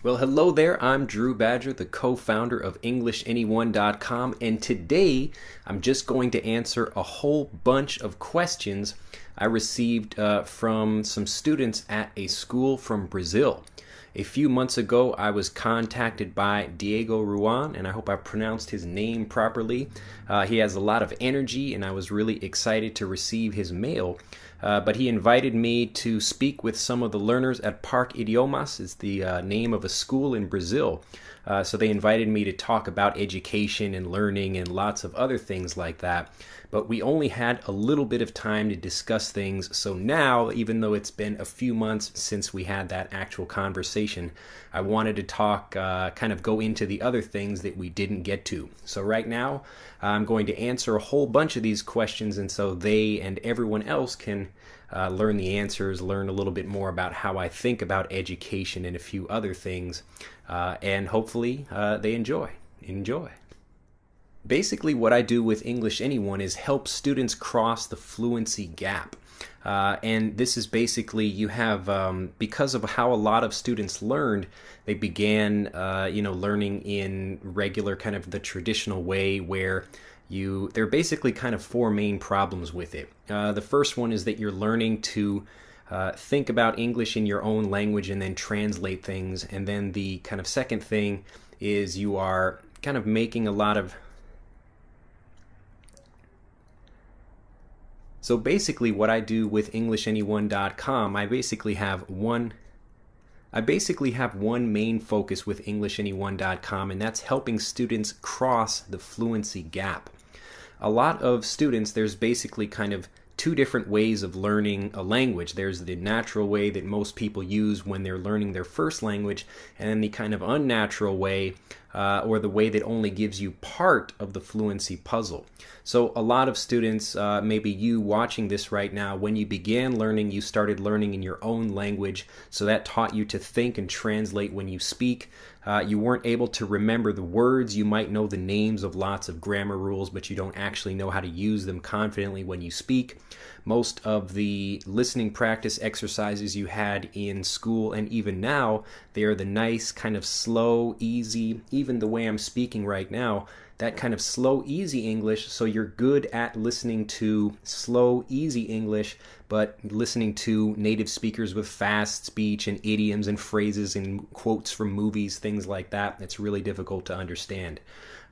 Well, hello there. I'm Drew Badger, the co-founder of EnglishAnyone.com, and today I'm just going to answer a whole bunch of questions I received from some students at a school from Brazil. A few months ago, I was contacted by Diego Ruan, and I hope I pronounced his name properly. He has a lot of energy, and I was really excited to receive his mail. But he invited me to speak with some of the learners at Parque Idiomas. It's the name of a school in Brazil. So they invited me to talk about education and learning and lots of other things like that. But we only had a little bit of time to discuss things. So now, even though it's been a few months since we had that actual conversation, I wanted to talk, kind of go into the other things that we didn't get to. So right now, I'm going to answer a whole bunch of these questions, and so they and everyone else can learn the answers, learn a little bit more about how I think about education and a few other things, and hopefully they enjoy. Basically, what I do with English Anyone is help students cross the fluency gap. And this is basically, you have, because of how a lot of students learned, they began, learning in regular kind of the traditional way where there are basically kind of four main problems with it. The first one is that you're learning to think about English in your own language and then translate things. And then the kind of second thing is you are kind of making a lot of... So basically what I do with EnglishAnyone.com, I basically have one main focus with EnglishAnyone.com, and that's helping students cross the fluency gap. A lot of students, there's basically kind of two different ways of learning a language. There's the natural way that most people use when they're learning their first language, and then the kind of unnatural way, or the way that only gives you part of the fluency puzzle. So a lot of students, maybe you watching this right now, when you began learning, you started learning in your own language, so that taught you to think and translate when you speak. You weren't able to remember the words. You might know the names of lots of grammar rules, but you don't actually know how to use them confidently when you speak. Most of the listening practice exercises you had in school, and even now, they are the nice kind of slow, easy, even the way I'm speaking right now, that kind of slow, easy English, so you're good at listening to slow, easy English, but listening to native speakers with fast speech and idioms and phrases and quotes from movies, things like that, it's really difficult to understand.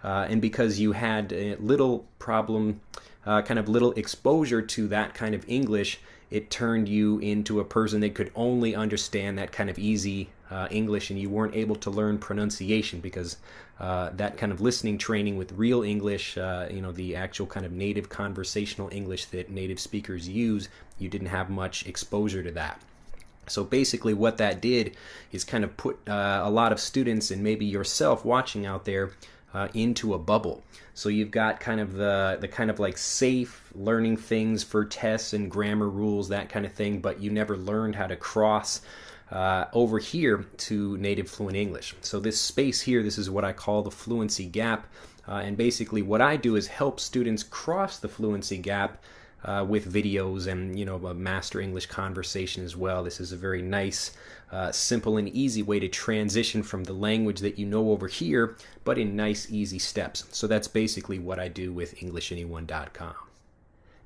And because you had a little problem, kind of little exposure to that kind of English, it turned you into a person that could only understand that kind of easy English, and you weren't able to learn pronunciation because that kind of listening training with real English, the actual kind of native conversational English that native speakers use, you didn't have much exposure to that. So basically what that did is kind of put a lot of students, and maybe yourself watching out there, into a bubble. So you've got kind of the kind of like safe learning things for tests and grammar rules, that kind of thing, but you never learned how to cross over here to native fluent English. So this space here, this is what I call the fluency gap, and basically what I do is help students cross the fluency gap with videos and a master English conversation as well. This is a very nice, simple and easy way to transition from the language that you know over here, but in nice, easy steps. So that's basically what I do with EnglishAnyone.com.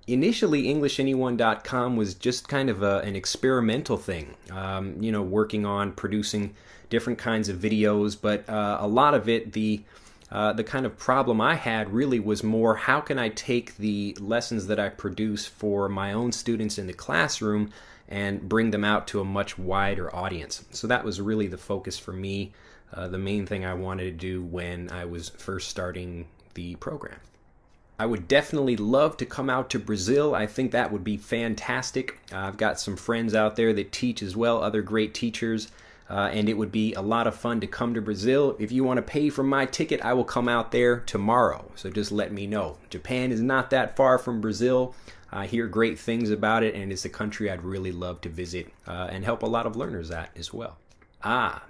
Initially, EnglishAnyone.com was just kind of an experimental thing, working on producing different kinds of videos, but a lot of it, the kind of problem I had really was more, how can I take the lessons that I produce for my own students in the classroom and bring them out to a much wider audience. So that was really the focus for me, the main thing I wanted to do when I was first starting the program. I would definitely love to come out to Brazil. I think that would be fantastic. I've got some friends out there that teach as well, other great teachers. And it would be a lot of fun to come to Brazil. If you want to pay for my ticket, I will come out there tomorrow. So just let me know. Japan is not that far from Brazil. I hear great things about it, and it's a country I'd really love to visit and help a lot of learners at as well.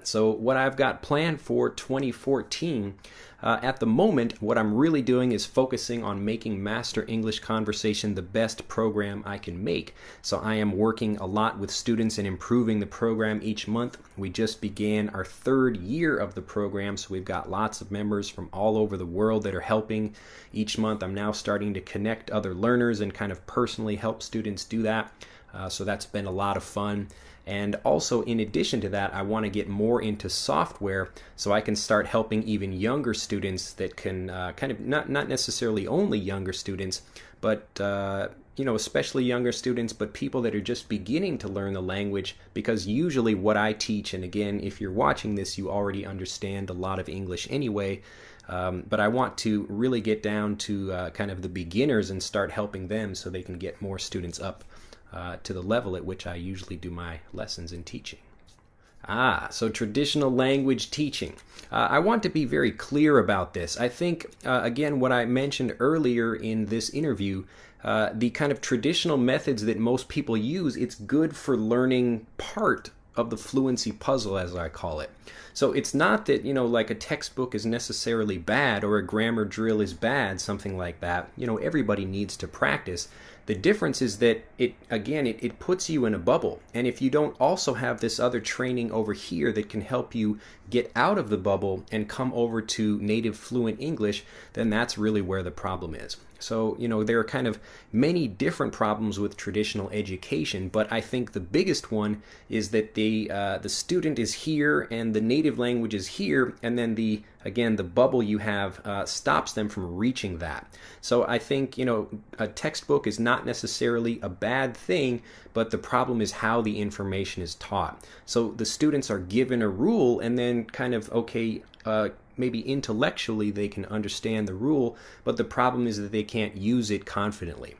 So what I've got planned for 2014, at the moment, what I'm really doing is focusing on making Master English Conversation the best program I can make. So I am working a lot with students and improving the program each month. We just began our 3rd year of the program, so we've got lots of members from all over the world that are helping. Each month I'm now starting to connect other learners and kind of personally help students do that. So that's been a lot of fun. And also, in addition to that, I want to get more into software so I can start helping even younger students that can kind of not necessarily only younger students, but especially younger students, but people that are just beginning to learn the language, because usually what I teach, and again, if you're watching this, you already understand a lot of English anyway, but I want to really get down to kind of the beginners and start helping them so they can get more students up to the level at which I usually do my lessons and teaching. So traditional language teaching. I want to be very clear about this. I think, again, what I mentioned earlier in this interview, the kind of traditional methods that most people use, it's good for learning part of the fluency puzzle, as I call it. So it's not that, like a textbook is necessarily bad or a grammar drill is bad, something like that. Everybody needs to practice. The difference is that it puts you in a bubble. And if you don't also have this other training over here that can help you get out of the bubble and come over to native fluent English, then that's really where the problem is. So, there are kind of many different problems with traditional education, but I think the biggest one is that the student is here and the native language is here, and then the bubble you have stops them from reaching that. So I think, a textbook is not necessarily a bad thing, but the problem is how the information is taught. So the students are given a rule and then kind of, maybe intellectually they can understand the rule, but the problem is that they can't use it confidently.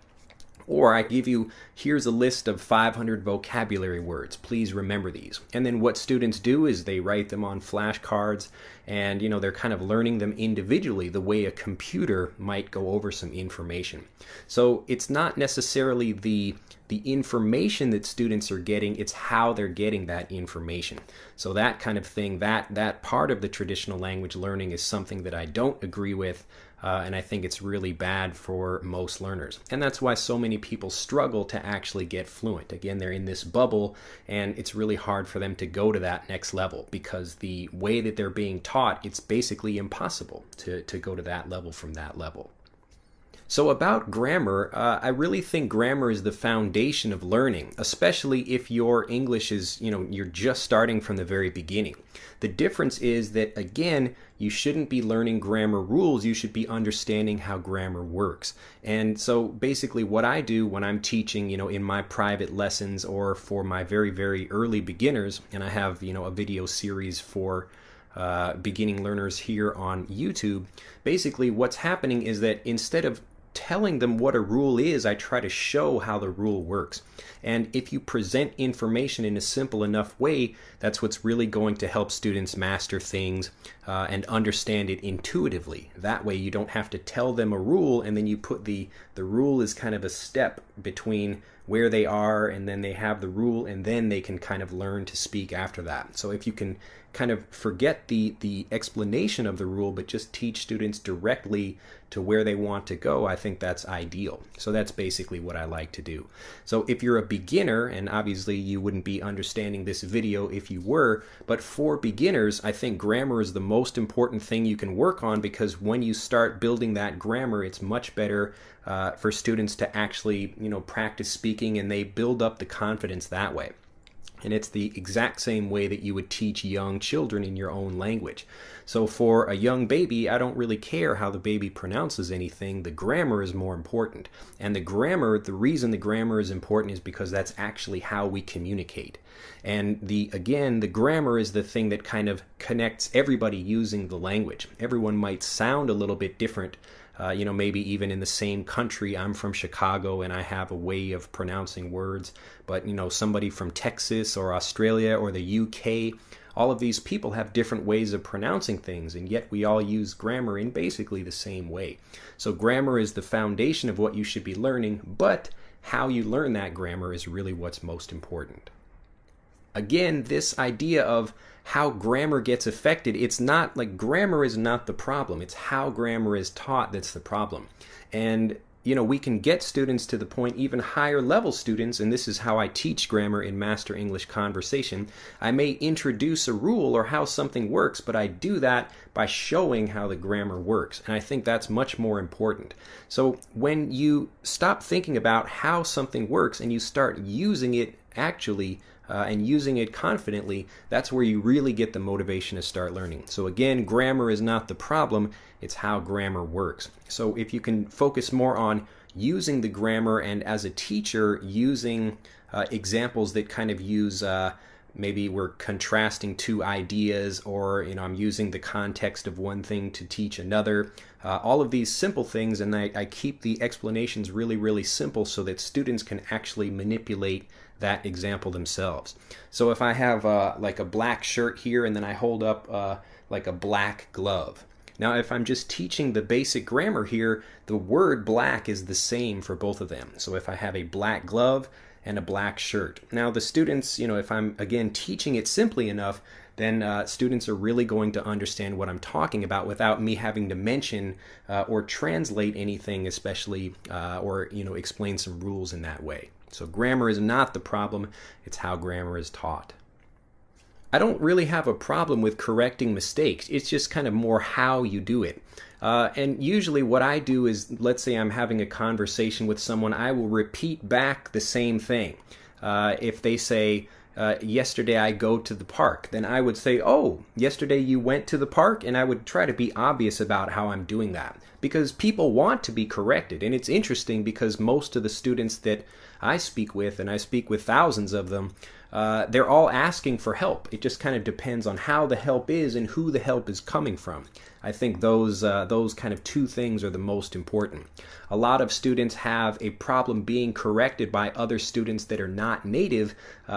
Or I give you, here's a list of 500 vocabulary words. Please remember these. And then what students do is they write them on flashcards, and they're kind of learning them individually the way a computer might go over some information. So it's not necessarily the information that students are getting, it's how they're getting that information. So that kind of thing, that part of the traditional language learning is something that I don't agree with, and I think it's really bad for most learners. And that's why so many people struggle to actually get fluent. Again, they're in this bubble, and it's really hard for them to go to that next level because the way that they're being taught, it's basically impossible to go to that level from that level. So about grammar, I really think grammar is the foundation of learning, especially if your English is, you're just starting from the very beginning. The difference is that, again, you shouldn't be learning grammar rules, you should be understanding how grammar works. And so basically what I do when I'm teaching, in my private lessons or for my very, very early beginners, and I have, a video series for beginning learners here on YouTube, basically what's happening is that instead of telling them what a rule is, I try to show how the rule works. And if you present information in a simple enough way, that's what's really going to help students master things and understand it intuitively. That way you don't have to tell them a rule and then you put the rule as kind of a step between where they are and then they have the rule and then they can kind of learn to speak after that. So if you can kind of forget the explanation of the rule but just teach students directly to where they want to go, I think that's ideal. So that's basically what I like to do. So if you're a beginner, and obviously you wouldn't be understanding this video if you were, but for beginners, I think grammar is the most important thing you can work on, because when you start building that grammar, it's much better for students to actually, practice speaking, and they build up the confidence that way. And it's the exact same way that you would teach young children in your own language. So for a young baby, I don't really care how the baby pronounces anything. The grammar is more important. And the reason the grammar is important is because that's actually how we communicate. And the grammar is the thing that kind of connects everybody using the language. Everyone might sound a little bit different. Maybe even in the same country. I'm from Chicago and I have a way of pronouncing words, but somebody from Texas or Australia or the UK, all of these people have different ways of pronouncing things, and yet we all use grammar in basically the same way. So grammar is the foundation of what you should be learning, but how you learn that grammar is really what's most important. Again, this idea of how grammar gets affected, it's not like grammar is not the problem. It's how grammar is taught that's the problem. And we can get students to the point, even higher level students, and this is how I teach grammar in Master English Conversation. I may introduce a rule or how something works, but I do that by showing how the grammar works. And I think that's much more important. So when you stop thinking about how something works and you start using it actually, and using it confidently, that's where you really get the motivation to start learning. So again, grammar is not the problem, it's how grammar works. So if you can focus more on using the grammar and as a teacher using examples that kind of use maybe we're contrasting two ideas, or I'm using the context of one thing to teach another. All of these simple things, and I keep the explanations really, really simple so that students can actually manipulate that example themselves. So if I have like a black shirt here and then I hold up like a black glove. Now if I'm just teaching the basic grammar here, the word black is the same for both of them. So if I have a black glove and a black shirt. Now the students, if I'm again teaching it simply enough, then students are really going to understand what I'm talking about without me having to mention or translate anything, especially or explain some rules in that way. So grammar is not the problem, it's how grammar is taught. I don't really have a problem with correcting mistakes, it's just kind of more how you do it. And usually what I do is, let's say I'm having a conversation with someone, I will repeat back the same thing. If they say, yesterday I go to the park, then I would say, oh, yesterday you went to the park, and I would try to be obvious about how I'm doing that. Because people want to be corrected, and it's interesting because most of the students that I speak with, and I speak with thousands of them, they're all asking for help. It just kind of depends on how the help is and who the help is coming from. I think those kind of two things are the most important. A lot of students have a problem being corrected by other students that are not native.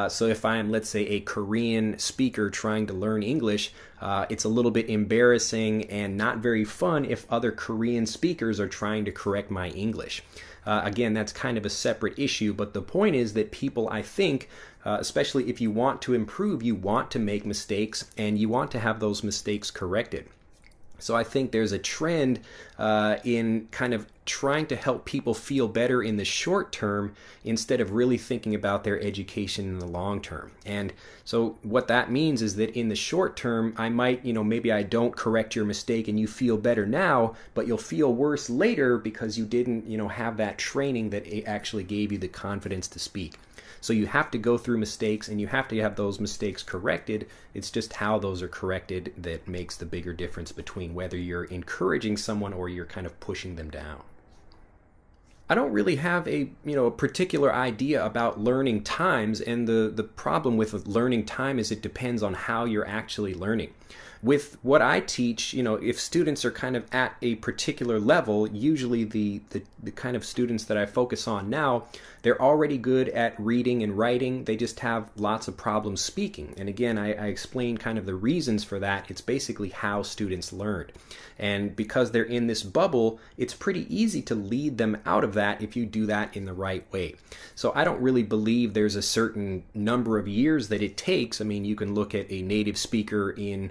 So if I'm, let's say, a Korean speaker trying to learn English, it's a little bit embarrassing and not very fun if other Korean speakers are trying to correct my English. Again, that's kind of a separate issue, but the point is that people, I think, especially if you want to improve, you want to make mistakes and you want to have those mistakes corrected. So I think there's a trend in kind of trying to help people feel better in the short term instead of really thinking about their education in the long term. And so what that means is that in the short term, I might, maybe I don't correct your mistake and you feel better now, but you'll feel worse later because you didn't, have that training that actually gave you the confidence to speak. So you have to go through mistakes and you have to have those mistakes corrected. It's just how those are corrected that makes the bigger difference between whether you're encouraging someone or you're kind of pushing them down. I don't really have a particular idea about learning times, and the problem with learning time is it depends on how you're actually learning. With what I teach, if students are kind of at a particular level, usually the kind of students that I focus on now, they're already good at reading and writing. They just have lots of problems speaking. And again, I explain kind of the reasons for that. It's basically how students learn. And because they're in this bubble, it's pretty easy to lead them out of that if you do that in the right way. So I don't really believe there's a certain number of years that it takes. I mean, you can look at a native speaker in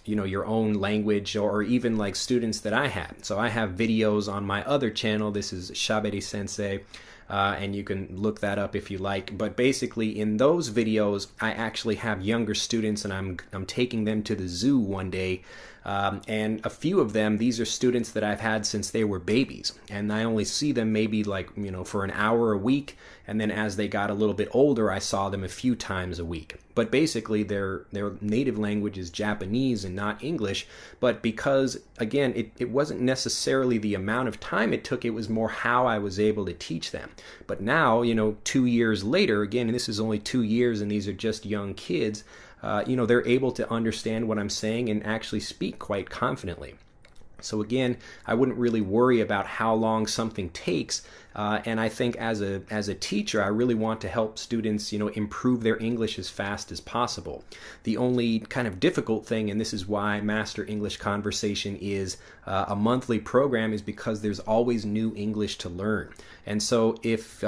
your own language, or even like students that I had. So I have videos on my other channel. This is Shaberi Sensei, and you can look that up if you like. But basically in those videos, I actually have younger students, and I'm taking them to the zoo one day. And a few of them, these are students that I've had since they were babies, and I only see them maybe for an hour a week, and then as they got a little bit older, I saw them a few times a week. But basically their native language is Japanese and not English, but because, again, it wasn't necessarily the amount of time it took, it was more how I was able to teach them. But now, 2 years later, again, and this is only 2 years, and these are just young kids, they're able to understand what I'm saying and actually speak quite confidently. So again, I wouldn't really worry about how long something takes. And I think as a teacher, I really want to help students, improve their English as fast as possible. The only kind of difficult thing, and this is why Master English Conversation is a monthly program, is because there's always new English to learn. And so if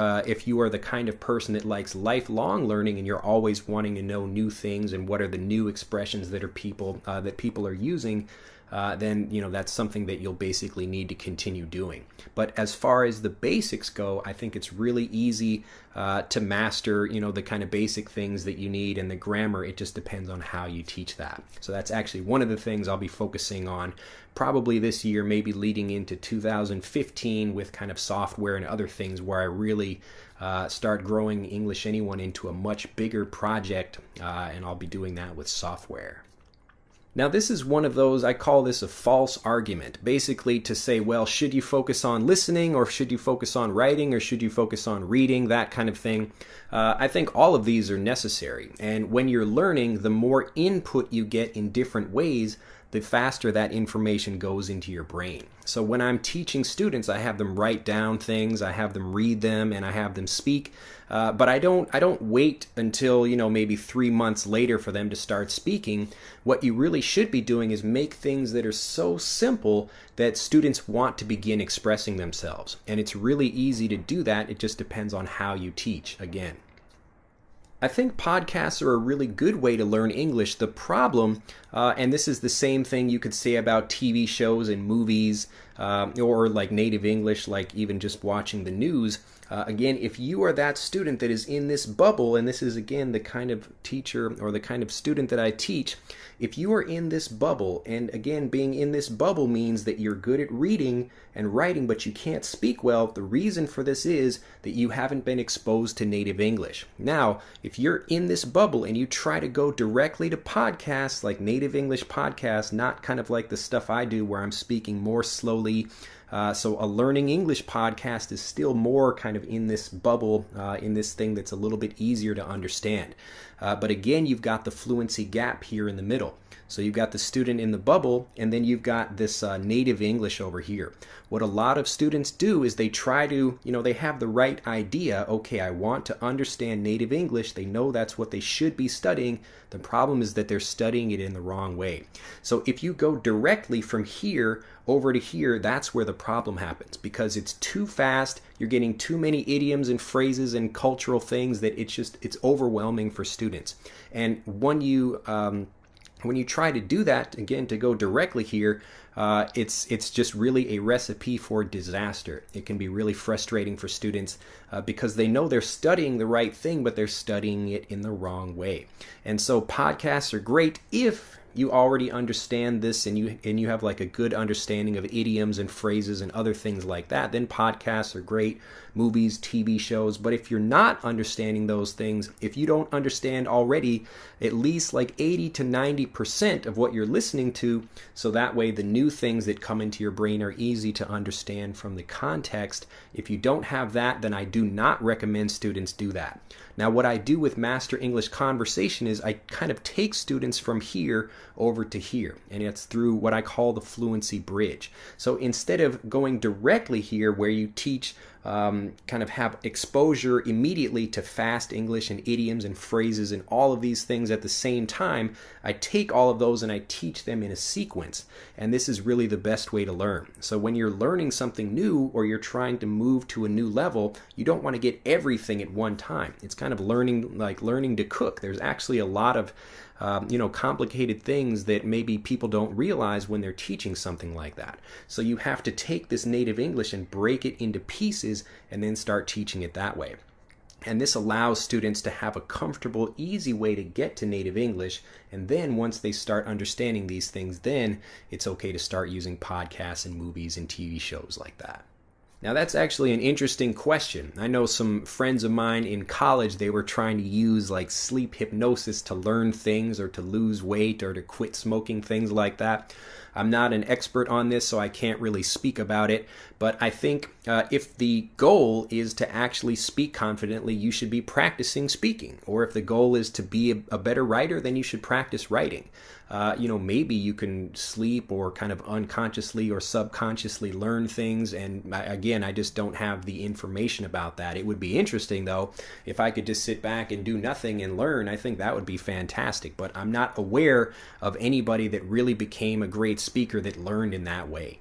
you are the kind of person that likes lifelong learning and you're always wanting to know new things and what are the new expressions that people are using, then that's something that you'll basically need to continue doing. But as far as the basics go, I think it's really easy to master, the kind of basic things that you need, and the grammar, it just depends on how you teach that. So that's actually one of the things I'll be focusing on probably this year, maybe leading into 2015 with kind of software and other things where I really start growing English Anyone into a much bigger project, and I'll be doing that with software. Now this is one of those, I call this a false argument, basically to say, well, should you focus on listening, or should you focus on writing, or should you focus on reading, that kind of thing. I think all of these are necessary, and when you're learning, the more input you get in different ways, the faster that information goes into your brain. So when I'm teaching students, I have them write down things, I have them read them, and I have them speak. But I don't wait until maybe 3 months later for them to start speaking. What you really should be doing is make things that are so simple that students want to begin expressing themselves. And it's really easy to do that. It just depends on how you teach, again. I think podcasts are a really good way to learn English. The problem, and this is the same thing you could say about TV shows and movies, or like native English, like even just watching the news. Again, if you are that student that is in this bubble, and this is again the kind of teacher or the kind of student that I teach, if you are in this bubble, and again, being in this bubble means that you're good at reading and writing, but you can't speak well, the reason for this is that you haven't been exposed to native English. Now, if you're in this bubble and you try to go directly to podcasts like native English podcasts, not kind of like the stuff I do where I'm speaking more slowly, so a learning English podcast is still more kind of in this bubble, in this thing that's a little bit easier to understand. But again, you've got the fluency gap here in the middle. So you've got the student in the bubble, and then you've got this native English over here. What a lot of students do is they try to, they have the right idea. Okay, I want to understand native English. They know that's what they should be studying. The problem is that they're studying it in the wrong way. So if you go directly from here over to here, that's where the problem happens, because it's too fast. You're getting too many idioms and phrases and cultural things that it's overwhelming for students. And when you try to do that, again, to go directly here, it's just really a recipe for disaster. It can be really frustrating for students because they know they're studying the right thing, but they're studying it in the wrong way. And so podcasts are great if you already understand this and you have like a good understanding of idioms and phrases and other things like that. Then podcasts are great, movies, TV shows. But if you're not understanding those things, if you don't understand already at least like 80 to 90% of what you're listening to, so that way the new things that come into your brain are easy to understand from the context. If you don't have that, then I do not recommend students do that. Now, what I do with Master English Conversation is I kind of take students from here over to here, and it's through what I call the fluency bridge. So instead of going directly here where you teach, kind of have exposure immediately to fast English and idioms and phrases and all of these things at the same time, I take all of those and I teach them in a sequence. And this is really the best way to learn. So when you're learning something new or you're trying to move to a new level, you don't want to get everything at one time. It's kind of learning to cook. There's actually a lot of complicated things that maybe people don't realize when they're teaching something like that. So you have to take this native English and break it into pieces and then start teaching it that way. And this allows students to have a comfortable, easy way to get to native English. And then once they start understanding these things, then it's okay to start using podcasts and movies and TV shows like that. Now, that's actually an interesting question. I know some friends of mine in college, they were trying to use like sleep hypnosis to learn things or to lose weight or to quit smoking, things like that. I'm not an expert on this, so I can't really speak about it. But I think if the goal is to actually speak confidently, you should be practicing speaking. Or if the goal is to be a better writer, then you should practice writing. Maybe you can sleep or kind of unconsciously or subconsciously learn things. And again, I just don't have the information about that. It would be interesting, though, if I could just sit back and do nothing and learn. I think that would be fantastic. But I'm not aware of anybody that really became a great speaker that learned in that way.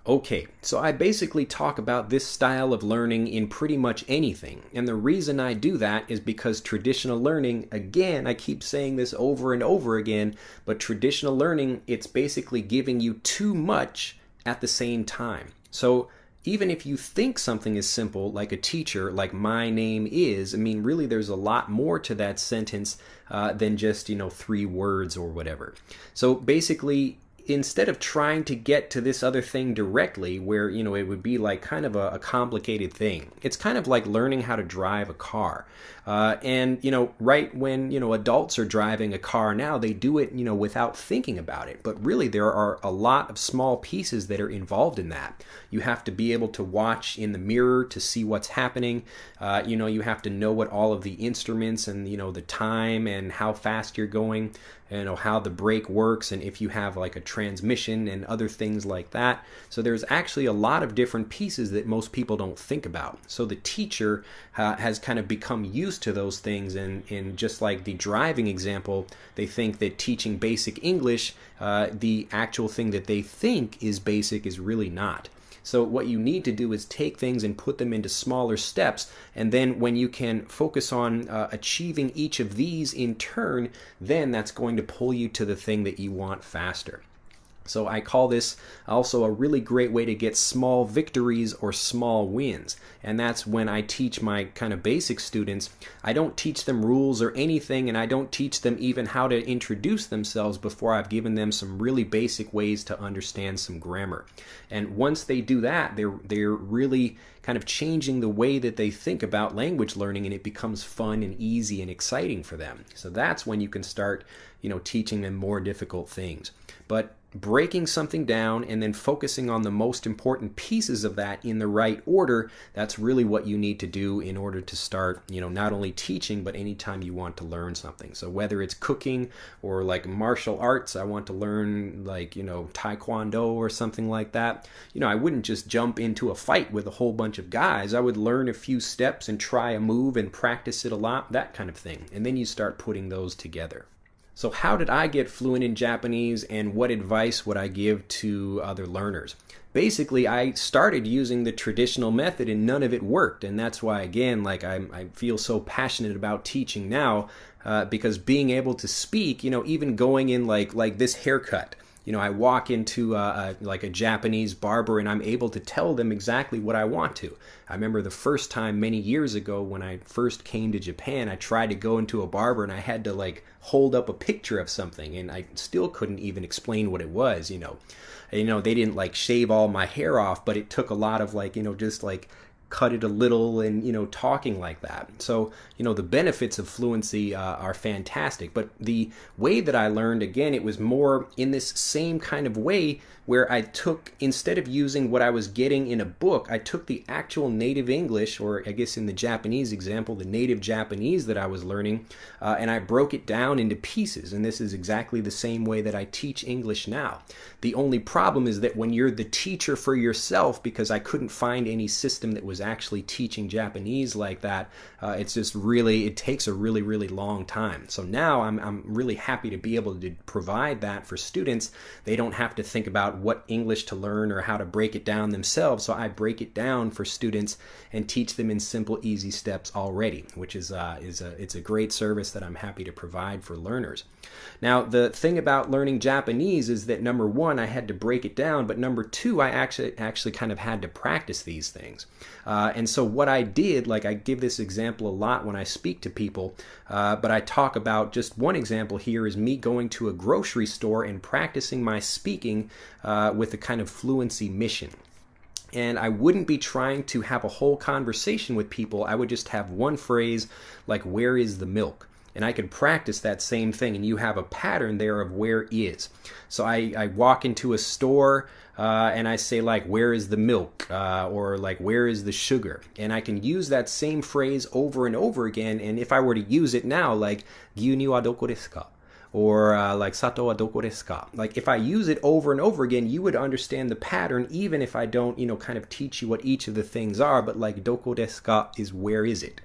Okay, so I basically talk about this style of learning in pretty much anything. And the reason I do that is because traditional learning, again, I keep saying this over and over again, but traditional learning, it's basically giving you too much at the same time. So even if you think something is simple, like a teacher, like my name is, I mean, really there's a lot more to that sentence than just, 3 words or whatever. So basically, instead of trying to get to this other thing directly where, it would be like kind of a complicated thing. It's kind of like learning how to drive a car. Right when, adults are driving a car now, they do it, without thinking about it. But really, there are a lot of small pieces that are involved in that. You have to be able to watch in the mirror to see what's happening. You have to know what all of the instruments and, the time and how fast you're going, how the brake works, and if you have like a transmission and other things like that. So there's actually a lot of different pieces that most people don't think about. So the teacher has kind of become used to those things, and in just like the driving example, they think that teaching basic English, the actual thing that they think is basic is really not. So what you need to do is take things and put them into smaller steps, and then when you can focus on achieving each of these in turn, then that's going to pull you to the thing that you want faster. So I call this also a really great way to get small victories or small wins. And that's when I teach my kind of basic students. I don't teach them rules or anything, and I don't teach them even how to introduce themselves before I've given them some really basic ways to understand some grammar. And once they do that, they're really kind of changing the way that they think about language learning, and it becomes fun and easy and exciting for them. So that's when you can start, teaching them more difficult things. But breaking something down and then focusing on the most important pieces of that in the right order, that's really what you need to do in order to start, not only teaching, but anytime you want to learn something. So whether it's cooking or like martial arts, I want to learn like, Taekwondo or something like that. I wouldn't just jump into a fight with a whole bunch of guys. I would learn a few steps and try a move and practice it a lot, that kind of thing. And then you start putting those together. So how did I get fluent in Japanese, and what advice would I give to other learners? Basically, I started using the traditional method and none of it worked. And that's why, again, I feel so passionate about teaching now, because being able to speak, even going in like this haircut, I walk into a Japanese barber and I'm able to tell them exactly what I want to. I remember the first time many years ago when I first came to Japan, I tried to go into a barber and I had to hold up a picture of something, and I still couldn't even explain what it was. They didn't shave all my hair off, but it took a lot of just cut it a little and talking like that. So the benefits of fluency are fantastic, but the way that I learned, again, it was more in this same kind of way where I took, instead of using what I was getting in a book, I took the actual native English, or I guess in the Japanese example, the native Japanese that I was learning, and I broke it down into pieces. And this is exactly the same way that I teach English now. The only problem is that when you're the teacher for yourself, because I couldn't find any system that was actually teaching Japanese like that, it takes a really, really long time. So now I'm really happy to be able to provide that for students. They don't have to think about what English to learn or how to break it down themselves. So I break it down for students and teach them in simple, easy steps already, which is it's a great service that I'm happy to provide for learners. Now, the thing about learning Japanese is that, number one, I had to break it down, but number two, I actually kind of had to practice these things. And so what I did, I give this example a lot when I speak to people, but I talk about just one example here is me going to a grocery store and practicing my speaking with a kind of fluency mission. And I wouldn't be trying to have a whole conversation with people. I would just have one phrase like, where is the milk? And I could practice that same thing, and you have a pattern there of where is. So I walk into a store and I say like, where is the milk? Or like, where is the sugar? And I can use that same phrase over and over again. And if I were to use it now, like, gyunyu wa doko desu ka? Or like, sato wa doko desu ka? Like, if I use it over and over again, you would understand the pattern, even if I don't, kind of teach you what each of the things are. But like, doko desu ka is where is it?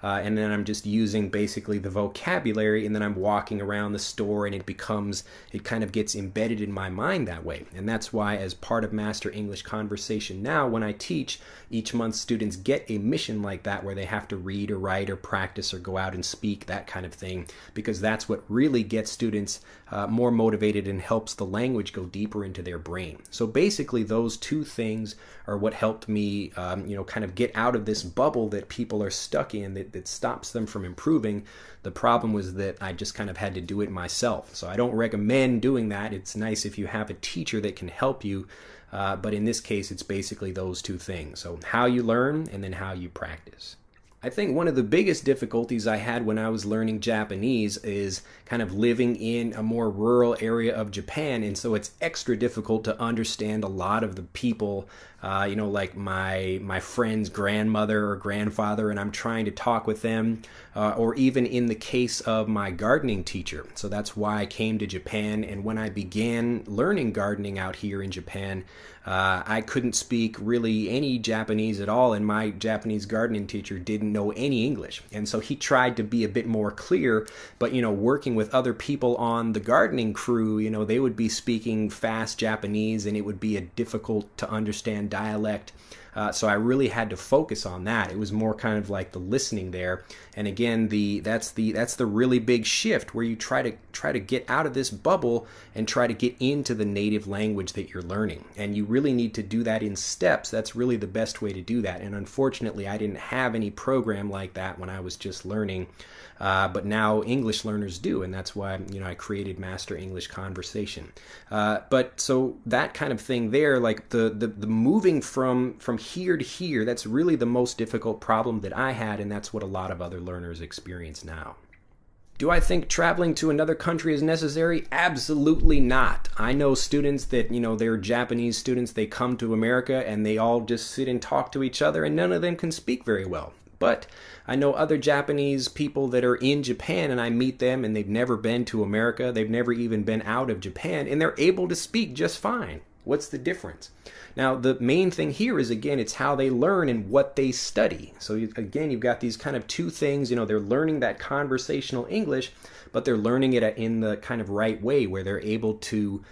And then I'm just using basically the vocabulary, and then I'm walking around the store, and it kind of gets embedded in my mind that way. And that's why, as part of Master English Conversation now, when I teach, each month students get a mission like that where they have to read or write or practice or go out and speak, that kind of thing, because that's what really gets students more motivated and helps the language go deeper into their brain. So basically those two things are what helped me kind of get out of this bubble that people are stuck in that stops them from improving. The problem was that I just kind of had to do it myself. So I don't recommend doing that. It's nice if you have a teacher that can help you. But in this case, it's basically those two things. So how you learn and then how you practice. I think one of the biggest difficulties I had when I was learning Japanese is kind of living in a more rural area of Japan, and so it's extra difficult to understand a lot of the people, like my friend's grandmother or grandfather, and I'm trying to talk with them, or even in the case of my gardening teacher. So that's why I came to Japan, and when I began learning gardening out here in Japan, I couldn't speak really any Japanese at all, and my Japanese gardening teacher didn't know any English. And so he tried to be a bit more clear, but, working with other people on the gardening crew, they would be speaking fast Japanese, and it would be a difficult to understand dialect. So I really had to focus on that. It was more kind of like the listening there. And again, that's the really big shift where you try to get out of this bubble and try to get into the native language that you're learning. And you really need to do that in steps. That's really the best way to do that. And unfortunately, I didn't have any program like that when I was just learning. But now English learners do, and that's why I created Master English Conversation. But so that kind of thing there, like the moving from here to here, that's really the most difficult problem that I had, and that's what a lot of other learners experience now. Do I think traveling to another country is necessary? Absolutely not. I know students that, they're Japanese students, they come to America and they all just sit and talk to each other, and none of them can speak very well. But I know other Japanese people that are in Japan, and I meet them, and they've never been to America. They've never even been out of Japan, and they're able to speak just fine. What's the difference? Now, the main thing here is, again, it's how they learn and what they study. So, again, you've got these kind of two things. They're learning that conversational English, but they're learning it in the kind of right way where they're able to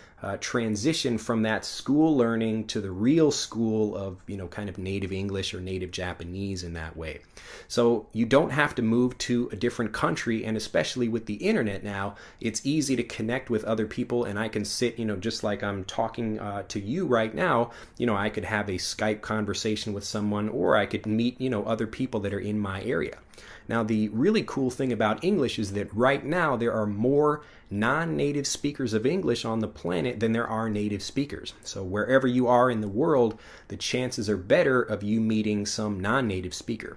transition from that school learning to the real school of, kind of native English or native Japanese in that way. So you don't have to move to a different country, and especially with the internet now, it's easy to connect with other people, and I can sit, just like I'm talking to you right now, I could have a Skype conversation with someone, or I could meet, other people that are in my area. Now, the really cool thing about English is that right now there are more non-native speakers of English on the planet than there are native speakers. So wherever you are in the world, the chances are better of you meeting some non-native speaker.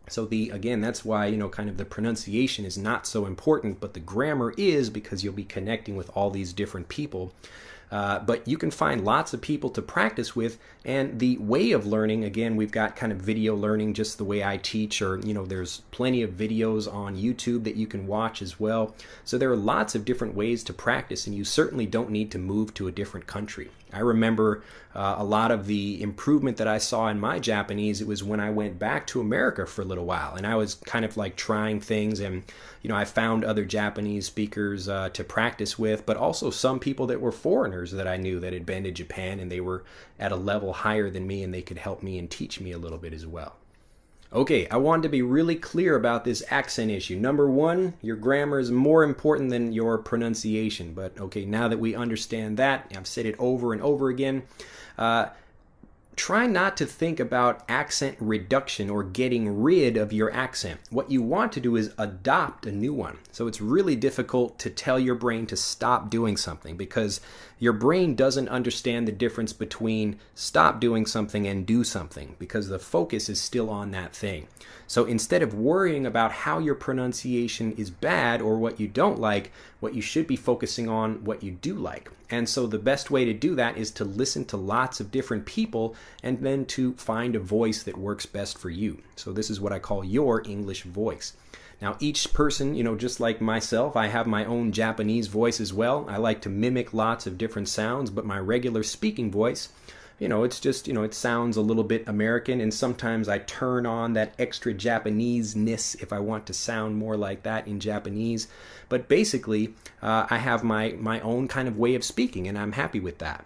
So again, that's why, kind of the pronunciation is not so important, but the grammar is, because you'll be connecting with all these different people. But you can find lots of people to practice with, and the way of learning, again, we've got kind of video learning just the way I teach, or, there's plenty of videos on YouTube that you can watch as well. So there are lots of different ways to practice, and you certainly don't need to move to a different country. I remember a lot of the improvement that I saw in my Japanese, it was when I went back to America for a little while, and I was kind of like trying things, and I found other Japanese speakers to practice with, but also some people that were foreigners that I knew that had been to Japan, and they were at a level higher than me, and they could help me and teach me a little bit as well. Okay, I wanted to be really clear about this accent issue. Number one, your grammar is more important than your pronunciation. But okay, now that we understand that, I've said it over and over again, try not to think about accent reduction or getting rid of your accent. What you want to do is adopt a new one. So it's really difficult to tell your brain to stop doing something because your brain doesn't understand the difference between stop doing something and do something because the focus is still on that thing. So instead of worrying about how your pronunciation is bad or what you don't like, what you should be focusing on what you do like. And so the best way to do that is to listen to lots of different people and then to find a voice that works best for you. So this is what I call your English voice. Now each person, just like myself, I have my own Japanese voice as well. I like to mimic lots of different sounds, but my regular speaking voice, it's just, it sounds a little bit American, and sometimes I turn on that extra Japanese-ness if I want to sound more like that in Japanese. But basically, I have my own kind of way of speaking, and I'm happy with that.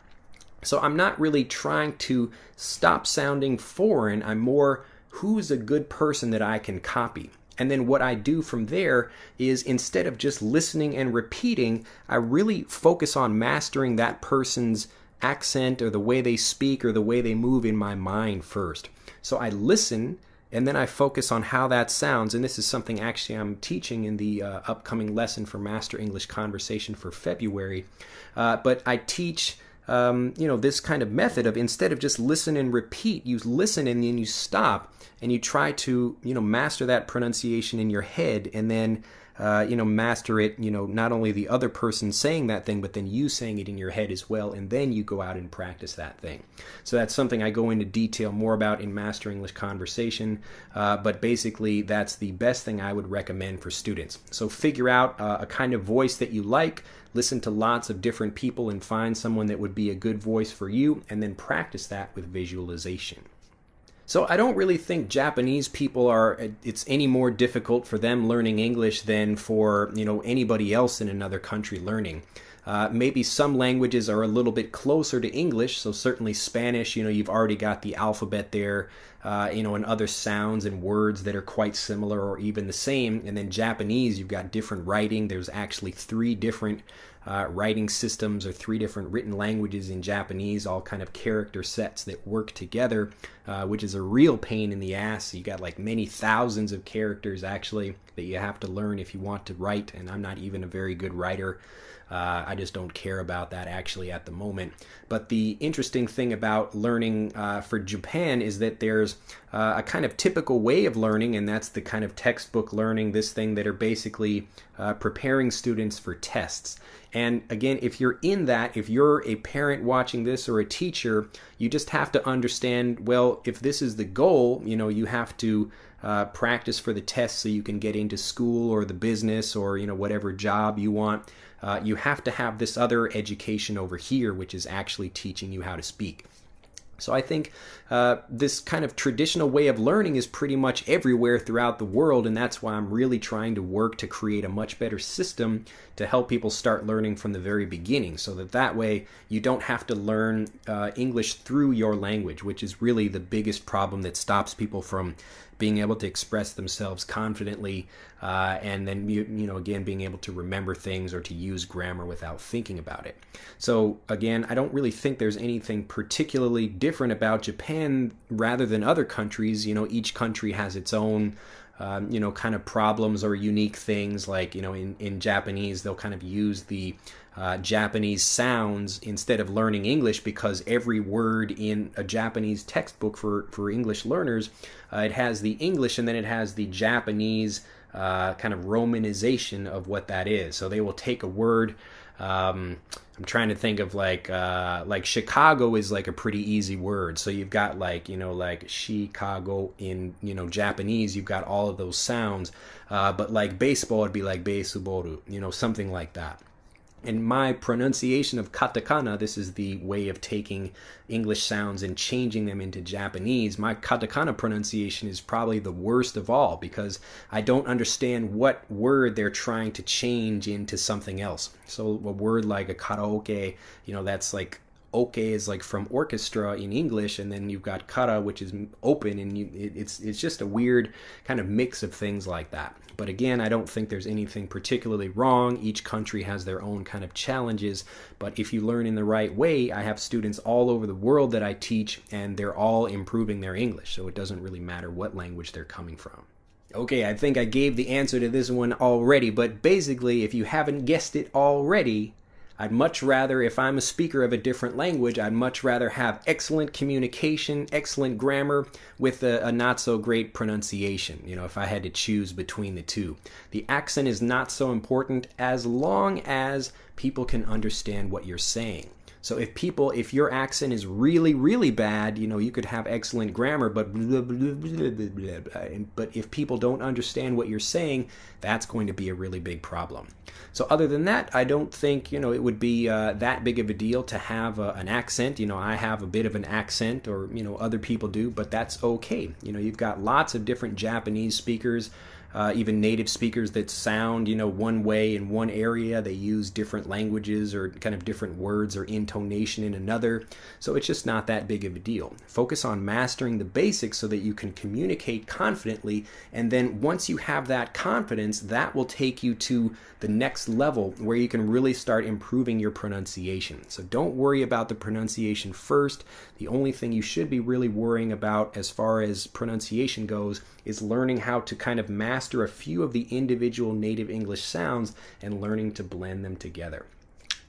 So I'm not really trying to stop sounding foreign. I'm more, who's a good person that I can copy? And then what I do from there is instead of just listening and repeating, I really focus on mastering that person's accent or the way they speak or the way they move in my mind first. So I listen and then I focus on how that sounds. And this is something actually I'm teaching in the upcoming lesson for Master English Conversation for February. But I teach this kind of method of instead of just listen and repeat, you listen and then you stop and you try to, master that pronunciation in your head and then, master it, not only the other person saying that thing, but then you saying it in your head as well. And then you go out and practice that thing. So that's something I go into detail more about in Master English Conversation. But basically, that's the best thing I would recommend for students. So figure out a kind of voice that you like. Listen to lots of different people and find someone that would be a good voice for you, and then practice that with visualization. So I don't really think Japanese people it's any more difficult for them learning English than for, anybody else in another country learning. Maybe some languages are a little bit closer to English, so certainly Spanish, you've already got the alphabet there, and other sounds and words that are quite similar or even the same. And then Japanese, you've got different writing. There's actually 3 different writing systems or 3 different written languages in Japanese, all kind of character sets that work together, which is a real pain in the ass. You got like many thousands of characters actually that you have to learn if you want to write, and I'm not even a very good writer. I just don't care about that actually at the moment. But the interesting thing about learning for Japan is that there's a kind of typical way of learning, and that's the kind of textbook learning, this thing that are basically preparing students for tests. And again, if you're in that, if you're a parent watching this or a teacher, you just have to understand, well, if this is the goal, you have to practice for the test so you can get into school or the business or, whatever job you want. You have to have this other education over here, which is actually teaching you how to speak. So I think this kind of traditional way of learning is pretty much everywhere throughout the world, and that's why I'm really trying to work to create a much better system to help people start learning from the very beginning, so that way you don't have to learn English through your language, which is really the biggest problem that stops people from being able to express themselves confidently, and then again being able to remember things or to use grammar without thinking about it. So again, I don't really think there's anything particularly different about Japan rather than other countries. Each country has its own kind of problems or unique things. Like in Japanese, they'll kind of use the Japanese sounds instead of learning English, because every word in a Japanese textbook for English learners, it has the English and then it has the Japanese kind of romanization of what that is. So they will take a word. I'm trying to think of like Chicago is like a pretty easy word. So you've got like Chicago in, Japanese, you've got all of those sounds. But like baseball would be like beisuboru, something like that. And my pronunciation of katakana, this is the way of taking English sounds and changing them into Japanese. My katakana pronunciation is probably the worst of all, because I don't understand what word they're trying to change into something else. So a word like a karaoke, that's like okay is like from orchestra in English, and then you've got kara, which is open, and it's just a weird kind of mix of things like that. But again, I don't think there's anything particularly wrong. Each country has their own kind of challenges, but if you learn in the right way, I have students all over the world that I teach, and they're all improving their English, so it doesn't really matter what language they're coming from. Okay, I think I gave the answer to this one already, but basically, if you haven't guessed it already, I'd much rather, if I'm a speaker of a different language, I'd much rather have excellent communication, excellent grammar, with a not so great pronunciation, you know, if I had to choose between the two. The accent is not so important as long as people can understand what you're saying. So if your accent is really, really bad, you know, you could have excellent grammar, but blah, blah, blah, blah, blah, blah. But if people don't understand what you're saying, that's going to be a really big problem. So other than that, I don't think, you know, it would be that big of a deal to have an accent. You know, I have a bit of an accent, or, you know, other people do, but that's okay. You know, you've got lots of different Japanese speakers, even native speakers that sound, you know, one way in one area. They use different languages or kind of different words or intonation in another. So it's just not that big of a deal. Focus on mastering the basics so that you can communicate confidently. And then once you have that confidence, that will take you to the next level where you can really start improving your pronunciation. So don't worry about the pronunciation first. The only thing you should be really worrying about as far as pronunciation goes is learning how to kind of master a few of the individual native English sounds and learning to blend them together.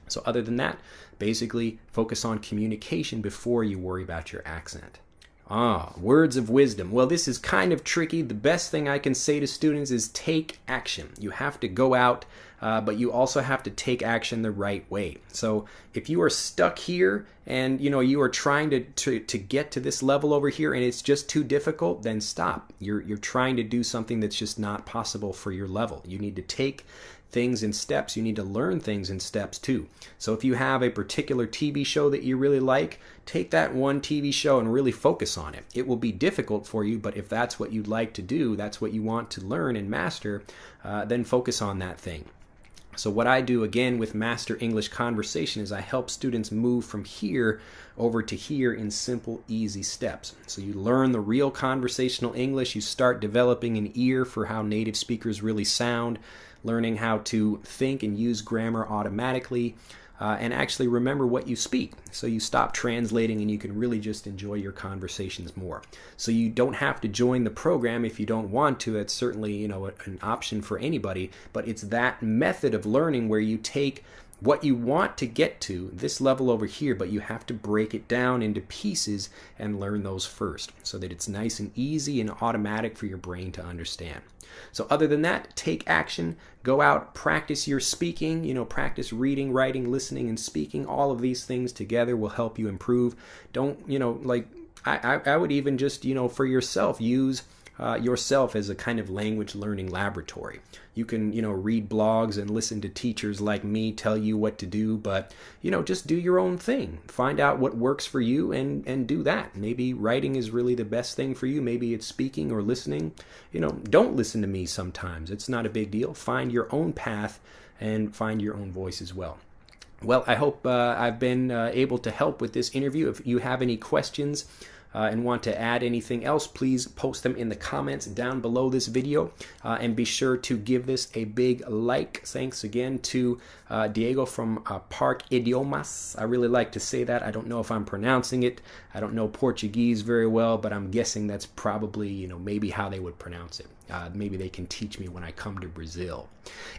So other than that, basically focus on communication before you worry about your accent. Words of wisdom. Well, this is kind of tricky. The best thing I can say to students is take action. You have to go out, but you also have to take action the right way. So if you are stuck here and, you know, you are trying to get to this level over here and it's just too difficult, then stop. You're trying to do something that's just not possible for your level. You need to take things in steps. You need to learn things in steps too. So if you have a particular TV show that you really like, take that one TV show and really focus on it. It will be difficult for you, but if that's what you'd like to do, that's what you want to learn and master, then focus on that thing. So what I do again with Master English Conversation is I help students move from here over to here in simple, easy steps. So you learn the real conversational English, you start developing an ear for how native speakers really sound, learning how to think and use grammar automatically, and actually remember what you speak. So you stop translating and you can really just enjoy your conversations more. So you don't have to join the program if you don't want to. It's certainly, you know, an option for anybody, but it's that method of learning where you take what you want to get to, this level over here, but you have to break it down into pieces and learn those first so that it's nice and easy and automatic for your brain to understand. So other than that, take action, go out, practice your speaking, you know, practice reading, writing, listening, and speaking. All of these things together will help you improve. Don't, you know, like I would even just, you know, for yourself, use yourself as a kind of language learning laboratory. You can, you know, read blogs and listen to teachers like me tell you what to do, but, you know, just do your own thing. Find out what works for you and do that. Maybe writing is really the best thing for you. Maybe it's speaking or listening. You know, don't listen to me sometimes. It's not a big deal. Find your own path and find your own voice as well. Well, I hope I've been able to help with this interview. If you have any questions and want to add anything else, please post them in the comments down below this video, and be sure to give this a big like. Thanks again to Diego from Park Idiomas. I really like to say that. I don't know if I'm pronouncing it. I don't know Portuguese very well, but I'm guessing that's probably, you know, maybe how they would pronounce it. Maybe they can teach me when I come to Brazil.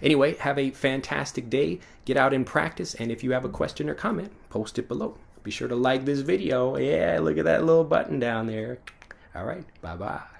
Anyway, have a fantastic day. Get out and practice, and if you have a question or comment, post it below. Be sure to like this video. Yeah, look at that little button down there. All right, bye-bye.